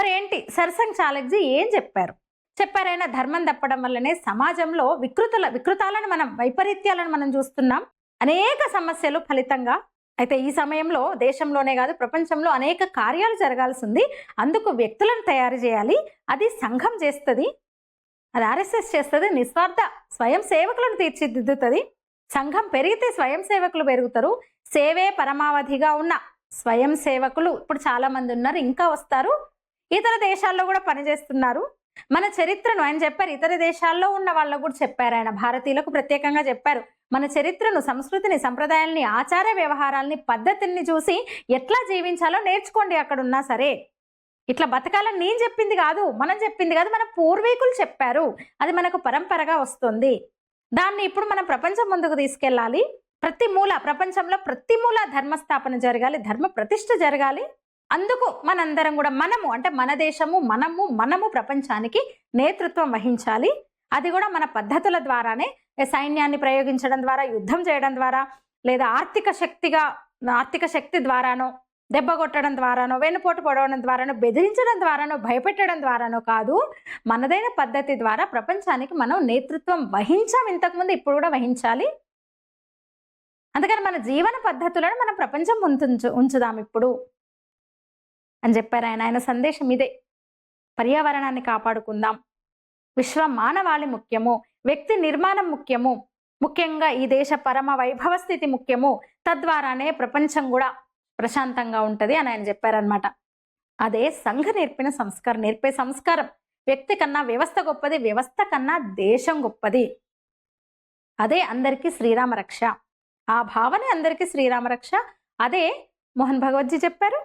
మరి ఏంటి సర్సంఘ్ చాలక్జీ ఏం చెప్పారు? చెప్పారైనా ధర్మం తప్పడం వల్లనే సమాజంలో వికృతాలను వైపరీత్యాలను మనం చూస్తున్నాం. అనేక సమస్యలు ఫలితంగా. అయితే ఈ సమయంలో దేశంలోనే కాదు ప్రపంచంలో అనేక కార్యాలు జరగాల్సింది. అందుకు వ్యక్తులను తయారు చేయాలి. అది సంఘం చేస్తది. అది ఆర్ఎస్ఎస్ చేస్తది. నిస్వార్థ స్వయం సేవకులను తీర్చిదిద్దుతుంది. సంఘం పెరిగితే స్వయం సేవకులు పెరుగుతారు. సేవే పరమావధిగా ఉన్న స్వయం సేవకులు ఇప్పుడు చాలా మంది ఉన్నారు, ఇంకా వస్తారు. ఇతర దేశాల్లో కూడా పనిచేస్తున్నారు. మన చరిత్రను ఆయన చెప్పారు. ఇతర దేశాల్లో ఉన్న వాళ్ళకు కూడా చెప్పారు. ఆయన భారతీయులకు ప్రత్యేకంగా చెప్పారు. మన చరిత్రను, సంస్కృతిని, సంప్రదాయాల్ని, ఆచార వ్యవహారాల్ని, పద్ధతుల్ని చూసి ఎట్లా జీవించాలో నేర్చుకోండి. అక్కడ ఉన్నా సరే ఇట్లా బతకాలని నేను చెప్పింది కాదు, మనం చెప్పింది కాదు, మన పూర్వీకులు చెప్పారు. అది మనకు పరంపరగా వస్తుంది. దాన్ని ఇప్పుడు మనం ప్రపంచం ముందుకు తీసుకెళ్ళాలి. ప్రపంచంలో ప్రతి మూల ధర్మస్థాపన జరగాలి, ధర్మ ప్రతిష్ఠ జరగాలి. అందుకు మనందరం కూడా మన దేశము మనము ప్రపంచానికి నేతృత్వం వహించాలి. అది కూడా మన పద్ధతుల ద్వారానే, సైన్యాన్ని ప్రయోగించడం ద్వారా, యుద్ధం చేయడం ద్వారా, లేదా ఆర్థిక శక్తి ద్వారానో, దెబ్బ కొట్టడం ద్వారానో, వెన్నుపోటు పొడవడం ద్వారానో, బెదిరించడం ద్వారానో, భయపెట్టడం ద్వారానో కాదు. మనదైన పద్ధతి ద్వారా ప్రపంచానికి మనం నేతృత్వం వహించాం. ఇంతకుముందు, ఇప్పుడు కూడా వహించాలి. అందుకని మన జీవన పద్ధతులను మనం ప్రపంచం ఉంచుదాం ఇప్పుడు అని చెప్పారు ఆయన. ఆయన సందేశం ఇదే. పర్యావరణాన్ని కాపాడుకుందాం. విశ్వ మానవాళి ముఖ్యము, వ్యక్తి నిర్మాణం ముఖ్యము, ముఖ్యంగా ఈ దేశ పరమ వైభవ స్థితి ముఖ్యము. తద్వారానే ప్రపంచం కూడా ప్రశాంతంగా ఉంటది అని ఆయన చెప్పారనమాట. అదే సంఘ నేర్పే సంస్కారం. వ్యక్తి కన్నా వ్యవస్థ గొప్పది, వ్యవస్థ కన్నా దేశం గొప్పది. అదే అందరికీ శ్రీరామ రక్ష. ఆ భావనే అందరికీ శ్రీరామ రక్ష. అదే మోహన్ భగవత్జీ చెప్పారు.